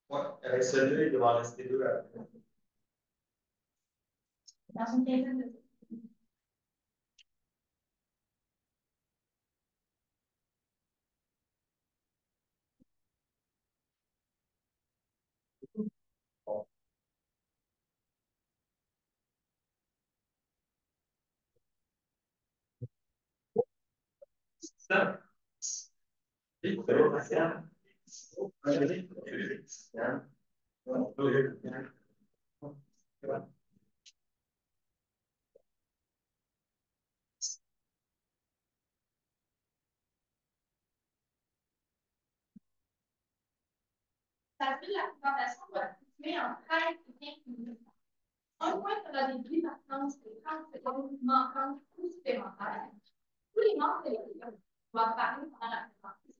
Ouais, avec celui-là, il doit en rester deux après. Dans une quinzaine de ça. Et vous faites patient. Ça fait la présentation doit se situer en 13 et 15 minutes. Un point sur le début, par contre, c'est 30 secondes manquantes ou supplémentaires. Tous les membres de l'équipe doivent parler pendant la présentation.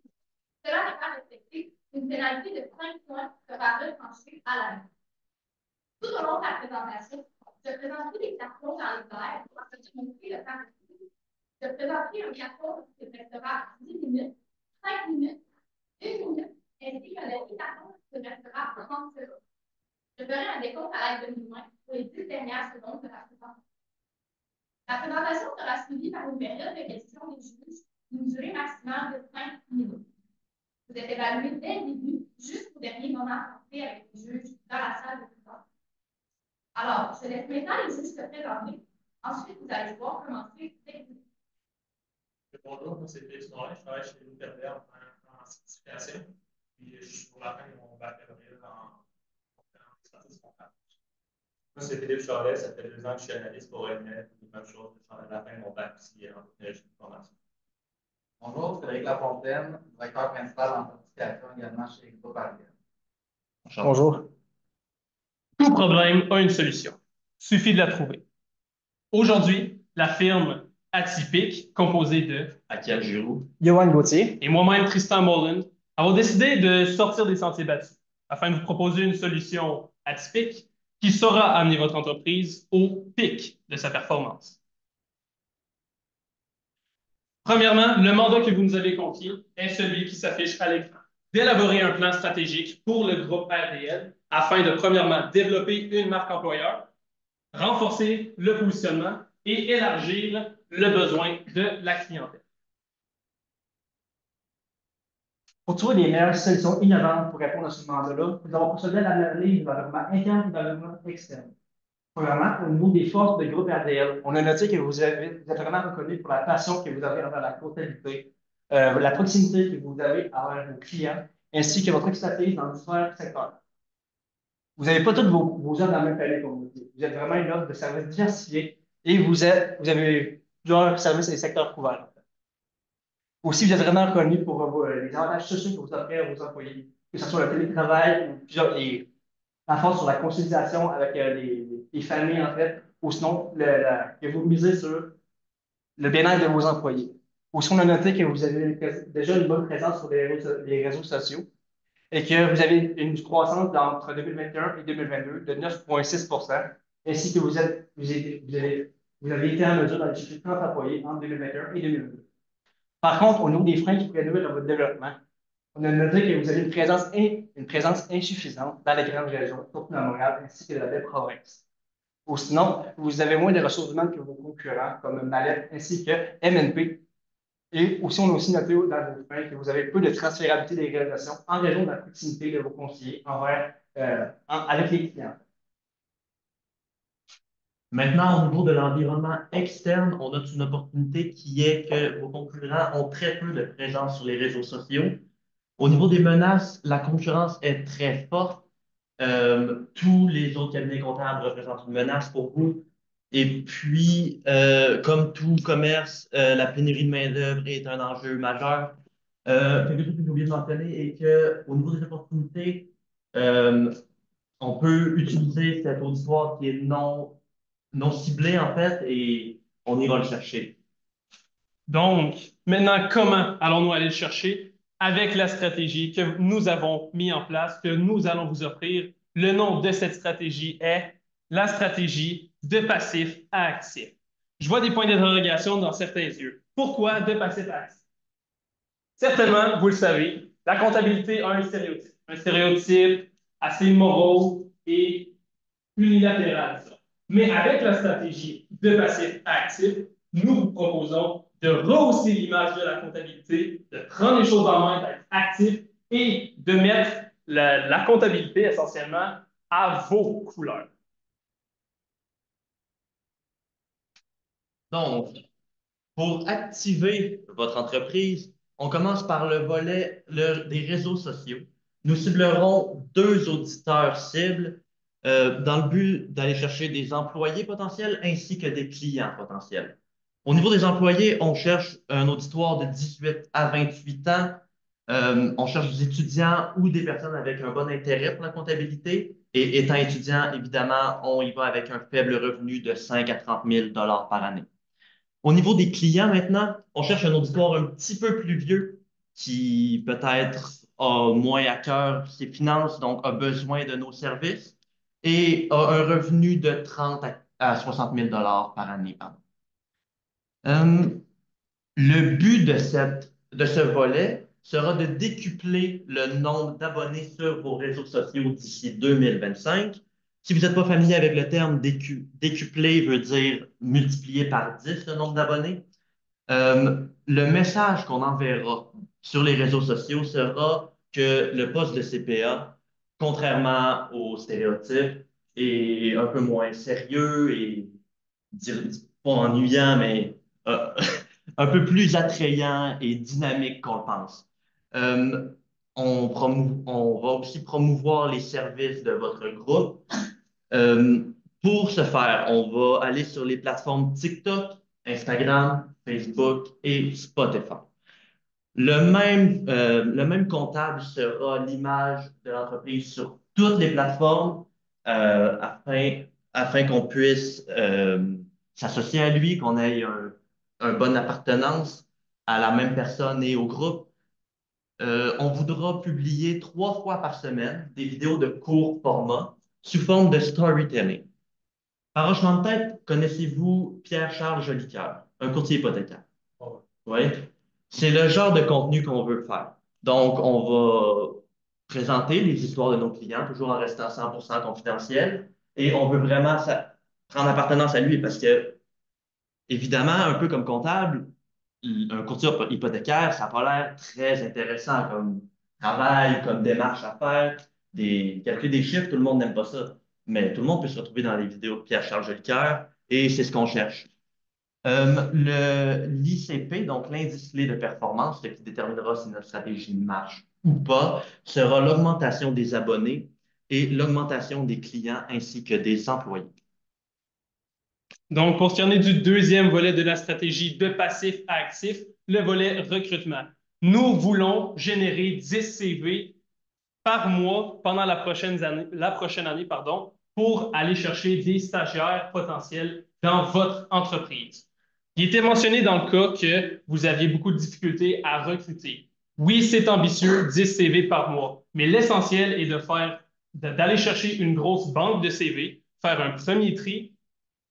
Cela n'est pas respecté. Une pénalité de 5 points sera retranchée à la main. Tout au long de la présentation, je présenterai des cartons dans les airs pour se montrer le temps de je présenterai un carton qui restera 10 minutes, 5 minutes, 1 minute, ainsi que le carton qui restera 30 secondes. Je ferai un décompte à l'aide de mes mains pour les 10 dernières secondes de la présentation. La présentation sera suivie par une période de questions des juges d'une durée maximale de 5 minutes. Vous êtes évalué dès le début jusqu'au dernier moment passé avec les juges dans la salle de présentation. Alors, je laisse maintenant les juges se présenter. Ensuite, vous allez pouvoir commencer dès que vous. Bonjour, moi c'est Félix Morin, je travaille chez Louis Pervers en certification. Puis juste pour la fin de mon baccalauréat en expertise comptable. Moi, c'est Philippe Charlet, ça fait 2 ans que je suis analyste pour OMF, même chose, je suis à la fin de mon bac ici en technologie de formation. Bonjour, Frédéric Lafontaine, directeur principal en certification également chez Groupe Ariel. Bonjour. Tout problème a une solution. Suffit de la trouver. Aujourd'hui, la firme Atypique, composée de Akiel Giroux, Yoann Gauthier et moi-même, Tristan Mullen, avons décidé de sortir des sentiers battus afin de vous proposer une solution atypique qui saura amener votre entreprise au pic de sa performance. Premièrement, le mandat que vous nous avez confié est celui qui s'affiche à l'écran. D'élaborer un plan stratégique pour le groupe RDL afin de, premièrement, développer une marque employeur, renforcer le positionnement et élargir le besoin de la clientèle. Pour trouver les meilleures solutions innovantes pour répondre à ce mandat-là, nous avons procédé à l'analyse du développement interne et du développement externe. Premièrement, au niveau des forces de groupe RDL, on a noté que vous êtes vraiment reconnu pour la passion que vous avez envers la comptabilité, la proximité que vous avez envers vos clients, ainsi que votre expertise dans différents secteurs. Vous n'avez pas toutes vos œuvres dans le même panier, comme vous dites. Vous êtes vraiment une offre de services diversifiés et vous avez plusieurs services et secteurs couverts. Aussi, vous êtes vraiment reconnu pour les avantages sociaux que vous offrez à vos employés, que ce soit le télétravail ou la force sur la conciliation avec les familles, en fait, ou sinon que vous misez sur le bien-être de vos employés. Aussi, on a noté que vous avez déjà une bonne présence sur les réseaux sociaux et que vous avez une croissance entre 2021 et 2022 de 9,6 ainsi que vous avez été en mesure d'aller chercher 30 employés entre 2021 et 2022. Par contre, au niveau des freins qui pourraient nuire dans votre développement, on a noté que vous avez une présence insuffisante dans les grandes régions, surtout dans Montréal, ainsi que dans la belle province. Ou sinon, vous avez moins de ressources humaines que vos concurrents, comme Mallette ainsi que MNP. Et aussi, on a aussi noté dans vos freins que vous avez peu de transférabilité des réalisations en raison de la proximité de vos conseillers avec les clients. Maintenant, au niveau de l'environnement externe, on note une opportunité qui est que vos concurrents ont très peu de présence sur les réseaux sociaux. Au niveau des menaces, la concurrence est très forte. Tous les autres cabinets comptables représentent une menace pour vous. Et puis, comme tout commerce, la pénurie de main-d'œuvre est un enjeu majeur. Quelque chose que j'ai oublié de mentionner est qu'au niveau des opportunités, euh, on peut utiliser cet auditoire qui est non ciblé, en fait, et on ira le chercher. Donc, maintenant, comment allons-nous aller le chercher avec la stratégie que nous avons mis en place, que nous allons vous offrir? Le nom de cette stratégie est la stratégie de passif à actif. Je vois des points d'interrogation dans certains yeux. Pourquoi de passif à actif? Certainement, vous le savez, la comptabilité a un stéréotype assez morose et unilatéral. Mais avec la stratégie de passif à actif, nous vous proposons de rehausser l'image de la comptabilité, de prendre les choses en main, d'être actif et de mettre la comptabilité essentiellement à vos couleurs. Donc, pour activer votre entreprise, on commence par le volet des réseaux sociaux. Nous ciblerons 2 auditeurs cibles dans le but d'aller chercher des employés potentiels ainsi que des clients potentiels. Au niveau des employés, on cherche un auditoire de 18 à 28 ans. On cherche des étudiants ou des personnes avec un bon intérêt pour la comptabilité. Et étant étudiant, évidemment, on y va avec un faible revenu de 5 à 30 000 par année. Au niveau des clients maintenant, on cherche un auditoire un petit peu plus vieux qui peut-être a moins à cœur ses finances, donc a besoin de nos services et a un revenu de 30 à 60 000 par année. Pardon. Euh, le but de ce volet sera de décupler le nombre d'abonnés sur vos réseaux sociaux d'ici 2025. Si vous n'êtes pas familier avec le terme décupler, veut dire multiplier par 10 le nombre d'abonnés. Le message qu'on enverra sur les réseaux sociaux sera que le poste de CPA, contrairement aux stéréotypes, est un peu moins sérieux et pas ennuyant, mais euh, un peu plus attrayant et dynamique qu'on le pense. Euh, on va aussi promouvoir les services de votre groupe. Euh, pour ce faire, on va aller sur les plateformes TikTok, Instagram, Facebook et Spotify. Le même comptable sera l'image de l'entreprise sur toutes les plateformes afin qu'on puisse s'associer à lui, qu'on ait un bonne appartenance à la même personne et au groupe. On voudra publier 3 fois par semaine des vidéos de court format sous forme de storytelling. Par hochement de tête, connaissez-vous Pierre-Charles Jolicoeur, un courtier hypothécaire? Oui. C'est le genre de contenu qu'on veut faire. Donc, on va présenter les histoires de nos clients, toujours en restant 100% confidentiel, et on veut vraiment prendre appartenance à lui parce que, évidemment, un peu comme comptable, un courtier hypothécaire, ça n'a pas l'air très intéressant comme travail, comme démarche à faire. Calculer des chiffres, tout le monde n'aime pas ça. Mais tout le monde peut se retrouver dans les vidéos de Pierre-Charles Jolicoeur et c'est ce qu'on cherche. L'ICP, donc l'indice clé de performance, ce qui déterminera si notre stratégie marche ou pas, sera l'augmentation des abonnés et l'augmentation des clients ainsi que des employés. Donc, pour ce qui en est du deuxième volet de la stratégie de passif à actif, le volet recrutement. Nous voulons générer 10 CV par mois pendant la prochaine année, pour aller chercher des stagiaires potentiels dans votre entreprise. Il était mentionné dans le cas que vous aviez beaucoup de difficultés à recruter. Oui, c'est ambitieux, 10 CV par mois, mais l'essentiel est d'aller chercher une grosse banque de CV, faire un premier tri.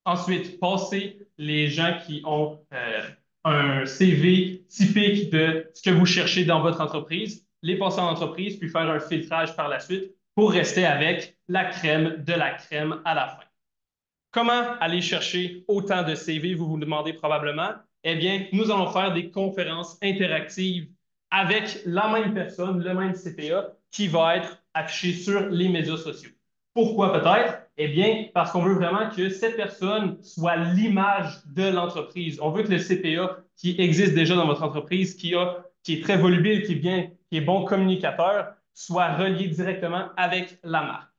Ensuite, passer les gens qui ont un CV typique de ce que vous cherchez dans votre entreprise, les passer en entreprise, puis faire un filtrage par la suite pour rester avec la crème de la crème à la fin. Comment aller chercher autant de CV, vous vous demandez probablement? Eh bien, nous allons faire des conférences interactives avec la même personne, le même CPA, qui va être affiché sur les médias sociaux. Pourquoi peut-être? Eh bien, parce qu'on veut vraiment que cette personne soit l'image de l'entreprise. On veut que le CPA qui existe déjà dans votre entreprise, qui est très volubile, qui est bon communicateur, soit relié directement avec la marque.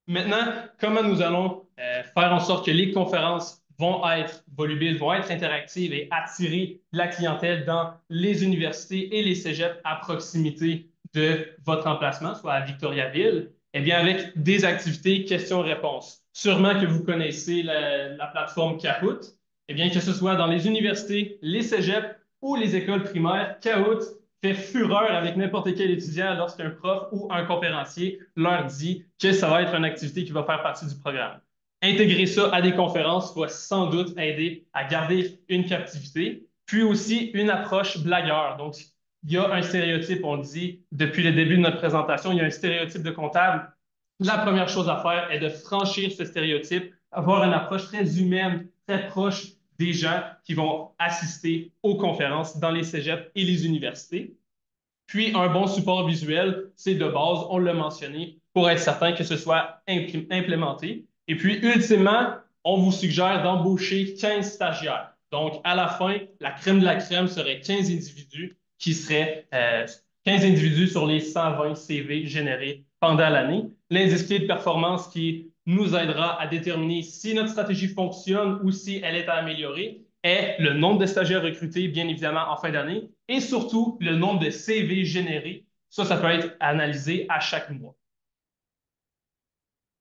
Maintenant, comment nous allons faire en sorte que les conférences vont être volubiles, vont être interactives et attirer la clientèle dans les universités et les cégeps à proximité de votre emplacement, soit à Victoriaville? Eh bien, avec des activités questions-réponses. Sûrement que vous connaissez la plateforme Kahoot. Eh bien, que ce soit dans les universités, les cégeps ou les écoles primaires, Kahoot fait fureur avec n'importe quel étudiant lorsqu'un prof ou un conférencier leur dit que ça va être une activité qui va faire partie du programme. Intégrer ça à des conférences va sans doute aider à garder une captivité, puis aussi une approche blagueur. Donc, il y a un stéréotype, on dit, depuis le début de notre présentation, il y a un stéréotype de comptable. La première chose à faire est de franchir ce stéréotype, avoir une approche très humaine, très proche des gens qui vont assister aux conférences dans les cégeps et les universités. Puis, un bon support visuel, c'est de base, on l'a mentionné, pour être certain que ce soit implémenté. Et puis, ultimement, on vous suggère d'embaucher 15 stagiaires. Donc, à la fin, la crème de la crème serait 15 individus qui seraient 15 individus sur les 120 CV générés pendant l'année. L'indice clé de performance qui nous aidera à déterminer si notre stratégie fonctionne ou si elle est à améliorer est le nombre de stagiaires recrutés, bien évidemment, en fin d'année, et surtout le nombre de CV générés. Ça peut être analysé à chaque mois.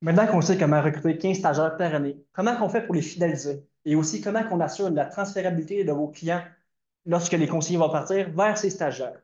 Maintenant qu'on sait comment recruter 15 stagiaires par année, comment on fait pour les fidéliser? Et aussi, comment on assure la transférabilité de vos clients lorsque les conseillers vont partir vers ces stagiaires?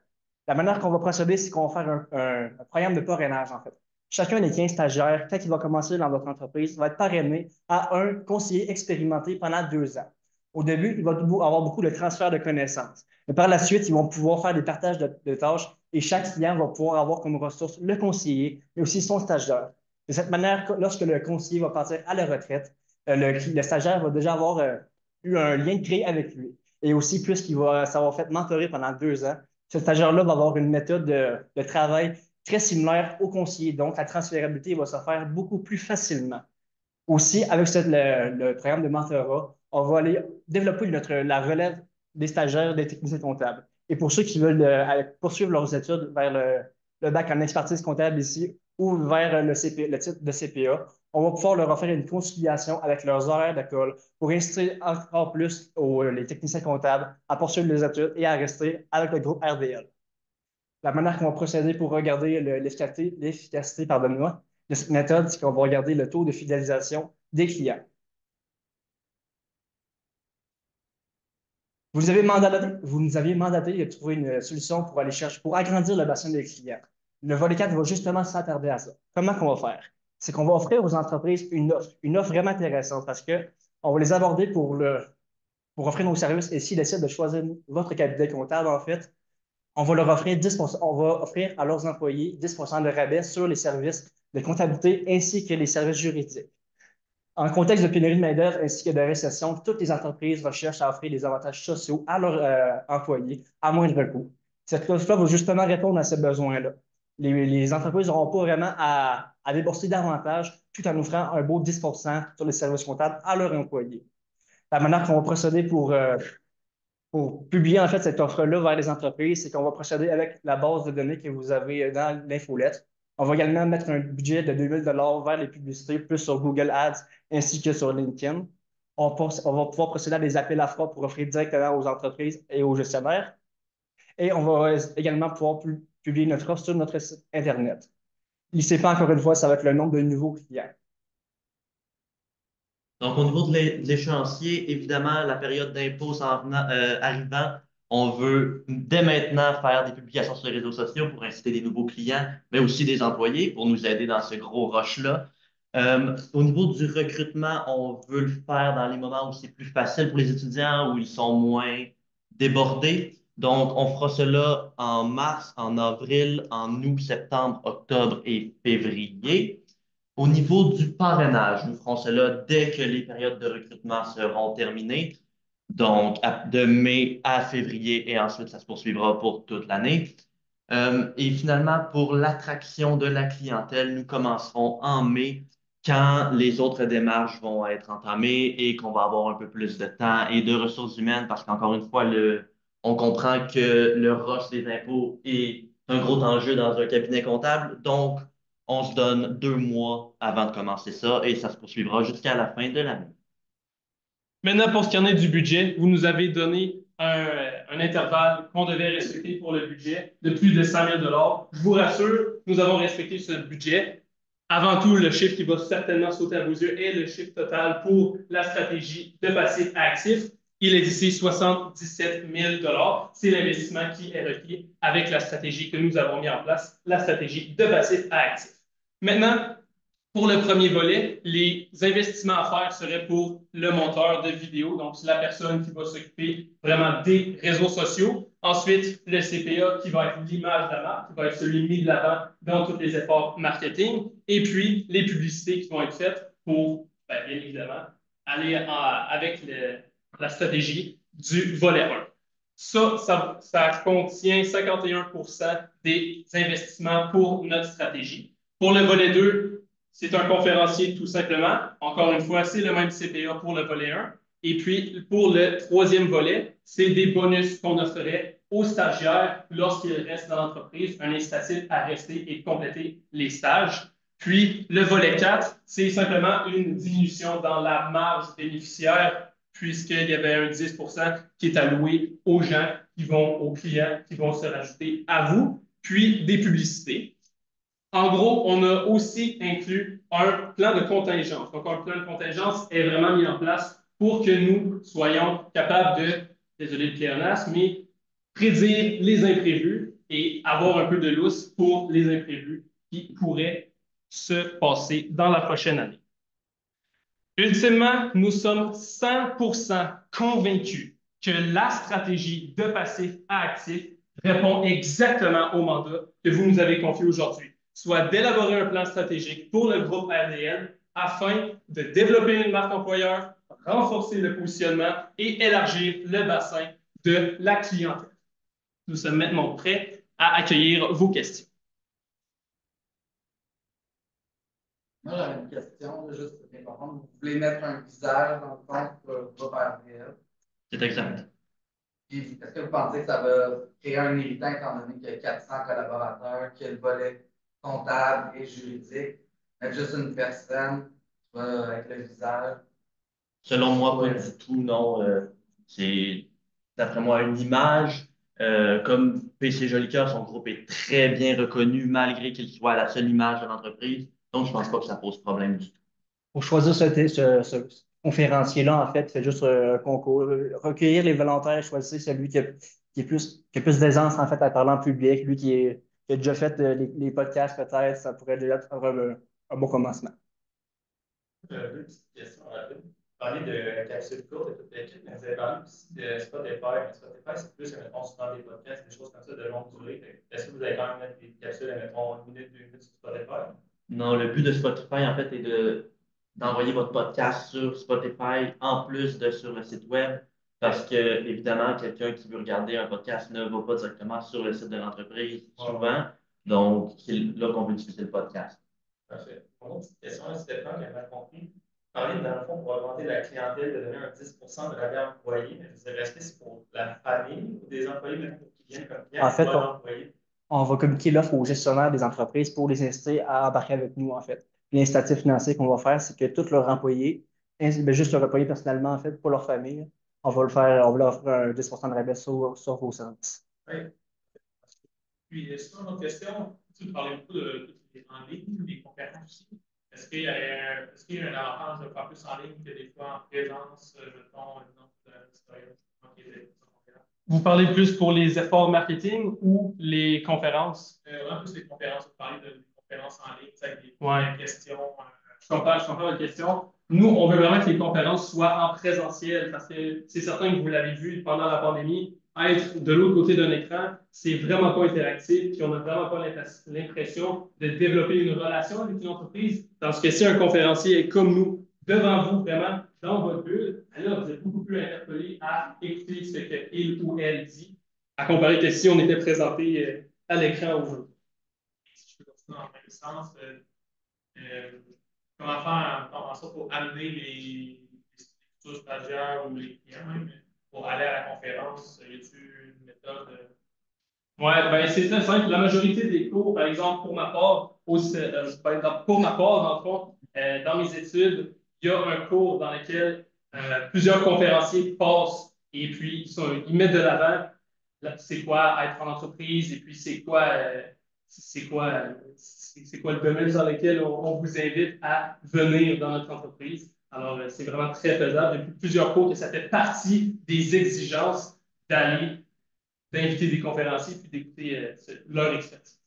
La manière qu'on va procéder, c'est qu'on va faire un programme de parrainage, en fait. Chacun des 15 stagiaires, quand il va commencer dans votre entreprise, va être parrainé à un conseiller expérimenté pendant 2 ans. Au début, il va avoir beaucoup de transfert de connaissances. Mais par la suite, ils vont pouvoir faire des partages de tâches et chaque client va pouvoir avoir comme ressource le conseiller, mais aussi son stagiaire. De cette manière, lorsque le conseiller va partir à la retraite, le stagiaire va déjà avoir eu un lien créé avec lui. Et aussi, puisqu'il va s'avoir fait mentorer pendant 2 ans, ce stagiaire-là va avoir une méthode de travail très similaire au conseiller. Donc, la transférabilité va se faire beaucoup plus facilement. Aussi, avec le programme de mentorat, on va aller développer la relève des stagiaires des techniciens comptables. Et pour ceux qui veulent poursuivre leurs études vers le bac en expertise comptable ici ou vers le titre de CPA, on va pouvoir leur offrir une conciliation avec leurs horaires d'école pour inciter encore plus les techniciens comptables à poursuivre les études et à rester avec le groupe RDL. La manière qu'on va procéder pour regarder l'efficacité de cette méthode, c'est qu'on va regarder le taux de fidélisation des clients. Vous nous aviez mandaté de trouver une solution pour aller chercher, pour agrandir le bassin des clients. Le volet 4 va justement s'attarder à ça. Comment qu'on va faire? C'est qu'on va offrir aux entreprises une offre vraiment intéressante parce qu'on va les aborder pour offrir nos services et s'ils décident de choisir votre cabinet comptable, en fait, on va leur offrir 10%, on va offrir à leurs employés 10% de rabais sur les services de comptabilité ainsi que les services juridiques. En contexte de pénurie de main-d'œuvre ainsi que de récession, toutes les entreprises recherchent à offrir des avantages sociaux à leurs employés à moindre coût. Cette clause-là va justement répondre à ce besoin-là. Les entreprises n'auront pas vraiment à débourser davantage tout en offrant un beau 10% sur les services comptables à leurs employés. La manière qu'on va procéder pour publier en fait cette offre-là vers les entreprises, c'est qu'on va procéder avec la base de données que vous avez dans l'infolettre. On va également mettre un budget de 2 000 vers les publicités, plus sur Google Ads ainsi que sur LinkedIn. On va pouvoir procéder à des appels à froid pour offrir directement aux entreprises et aux gestionnaires. Et on va également pouvoir publier notre offre sur notre site Internet. N'hésitez pas, encore une fois, ça va être le nombre de nouveaux clients. Donc, au niveau de l'échéancier, évidemment, la période d'impôt arrivant, on veut dès maintenant faire des publications sur les réseaux sociaux pour inciter des nouveaux clients, mais aussi des employés pour nous aider dans ce gros rush-là. Au niveau du recrutement, on veut le faire dans les moments où c'est plus facile pour les étudiants, où ils sont moins débordés. Donc, on fera cela en mars, en avril, en août, septembre, octobre et février. Au niveau du parrainage, nous ferons cela dès que les périodes de recrutement seront terminées, donc de mai à février, et ensuite ça se poursuivra pour toute l'année. Et finalement, pour l'attraction de la clientèle, nous commencerons en mai quand les autres démarches vont être entamées et qu'on va avoir un peu plus de temps et de ressources humaines parce qu'encore une fois, on comprend que le rush des impôts est un gros enjeu dans un cabinet comptable. Donc, On se donne 2 mois avant de commencer ça et ça se poursuivra jusqu'à la fin de l'année. Maintenant, pour ce qui en est du budget, vous nous avez donné un intervalle qu'on devait respecter pour le budget de plus de 100 000 $. Je vous rassure, nous avons respecté ce budget. Avant tout, le chiffre qui va certainement sauter à vos yeux est le chiffre total pour la stratégie de passif à actif. Il est d'ici 77 000 $. C'est l'investissement qui est requis avec la stratégie que nous avons mis en place, la stratégie de passif à actif. Maintenant, pour le premier volet, les investissements à faire seraient pour le monteur de vidéo, donc c'est la personne qui va s'occuper vraiment des réseaux sociaux. Ensuite, le CPA qui va être l'image de la marque, qui va être celui mis de l'avant dans tous les efforts marketing. Et puis, les publicités qui vont être faites pour, bien évidemment, aller avec la stratégie du volet 1. Ça contient 51% des investissements pour notre stratégie. Pour le volet 2, c'est un conférencier tout simplement. Encore une fois, c'est le même CPA pour le volet 1. Et puis, pour le troisième volet, c'est des bonus qu'on offrirait aux stagiaires lorsqu'ils restent dans l'entreprise, un incitatif à rester et compléter les stages. Puis, le volet 4, c'est simplement une diminution dans la marge bénéficiaire, puisqu'il y avait un 10% qui est alloué aux gens aux clients qui vont se rajouter à vous, puis des publicités. En gros, on a aussi inclus un plan de contingence. Donc, un plan de contingence est vraiment mis en place pour que nous soyons capables de, désolé le pléonasme, mais prédire les imprévus et avoir un peu de lousse pour les imprévus qui pourraient se passer dans la prochaine année. Ultimement, nous sommes 100% convaincus que la stratégie de passif à actif répond exactement au mandat que vous nous avez confié aujourd'hui, soit d'élaborer un plan stratégique pour le groupe RDL afin de développer une marque employeur, renforcer le positionnement et élargir le bassin de la clientèle. Nous sommes maintenant prêts à accueillir vos questions. Moi, j'avais une question, juste pour bien comprendre. Vous voulez mettre un visage dans le compte pour le groupe RDL. C'est exact. Puis, est-ce que vous pensez que ça va créer un irritant étant donné qu'il y a 400 collaborateurs, qu'il y a le volet comptable et juridique, mettre juste une personne avec le visage? Selon moi, pas du tout, non. C'est, d'après moi, une image. Comme PC Jolicoeur, son groupe est très bien reconnu malgré qu'il soit la seule image de l'entreprise. Donc, je pense pas que ça pose problème du tout. Pour choisir ce conférencier-là, en fait, faites juste un concours. Recueillir les volontaires, choisissez celui qui a plus d'aisance, en fait, à parler en public, lui qui a déjà fait les podcasts, peut-être, ça pourrait déjà être un bon commencement. Deux petites questions rapides. Vous parlez de capsules courtes de toute l'équipe, mais vous avez parlé aussi de Spotify. Mais Spotify, c'est plus, mettons, souvent des podcasts, des choses comme ça de longue durée. Est-ce que vous allez quand même mettre des capsules, mettons, 1 minute, 2 minutes sur Spotify? Non, le but de Spotify, en fait, est d'envoyer votre podcast sur Spotify en plus de sur le site web. Parce que, évidemment, quelqu'un qui veut regarder un podcast ne va pas directement sur le site de l'entreprise souvent. Donc, c'est là qu'on veut utiliser le podcast. Parfait. Mon autre petite question, là, Stéphane, qui a mal compris. Parler, dans le fond, pour augmenter la clientèle, de donner un 10% de rabais employé, mais je dirais, est-ce que c'est pour la famille ou des employés, même pour qu'ils viennent comme clients, En fait, ou l'employé? on va communiquer l'offre aux gestionnaires des entreprises pour les inciter à embarquer avec nous, en fait. L'incitatif financier qu'on va faire, c'est que tous leurs employés, juste leurs employés personnellement, en fait, pour leur famille, on va leur offrir un 10% de rabais sur vos services. Oui. Puis, est-ce une autre question? Tu parlais beaucoup de tout ce qui est en ligne, des conférences aussi. Est-ce qu'il y a un avantage de faire plus en ligne que des fois en présence, mettons, vous parlez plus pour les efforts marketing ou les conférences? Vraiment plus les conférences. Vous parlez de conférences en ligne, avec des questions. Je comprends votre question. Nous, on veut vraiment que les conférences soient en présentiel parce que c'est certain que vous l'avez vu pendant la pandémie, être de l'autre côté d'un écran, c'est vraiment pas interactif, puis on n'a vraiment pas l'impression de développer une relation avec une entreprise. Parce que si un conférencier est comme nous, devant vous, vraiment, dans votre bulle, alors vous êtes beaucoup plus interpellé à écouter ce qu'il ou elle dit, à comparer que si on était présenté à l'écran aujourd'hui. Si je peux continuer dans le même sens, comment faire en sorte pour amener les futurs stagiaires ou les clients même pour aller à la conférence? Y a-t-il une méthode? Ouais, ben c'est très simple. La majorité des cours, par exemple, pour ma part, pour ma part, dans le fond, dans mes études, il y a un cours dans lequel plusieurs conférenciers passent et puis ils mettent de l'avant c'est quoi être en entreprise et puis c'est quoi le domaine dans lequel on vous invite à venir dans notre entreprise. Alors, c'est vraiment très faisable. Depuis plusieurs cours que ça fait partie des exigences d'aller d'inviter des conférenciers puis d'écouter leur expertise.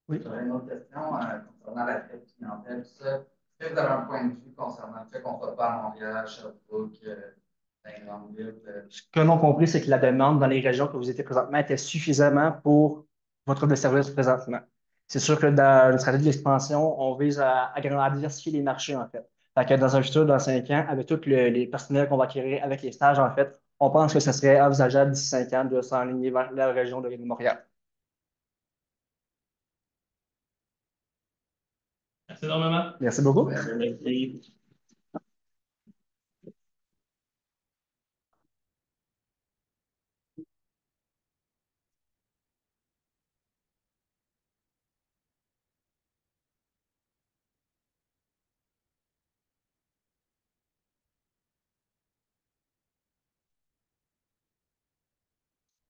Oui. J'aurais une autre question concernant la traite clientèle, tout ça. Est-ce que vous avez un point de vue concernant le fait qu'on ne soit pas à Montréal, Sherbrooke, dans les grandes villes? Ce que l'on compris, c'est que la demande dans les régions que vous étiez présentement était suffisamment pour votre offre de service présentement. C'est sûr que dans une stratégie d'expansion, on vise à diversifier les marchés, en fait. Fait que dans un futur, dans 5 ans, avec tous les personnels qu'on va acquérir avec les stages, en fait, on pense que ce serait envisageable d'ici 5 ans de s'enligner vers la région de Montréal. Merci énormément. Merci beaucoup. Merci.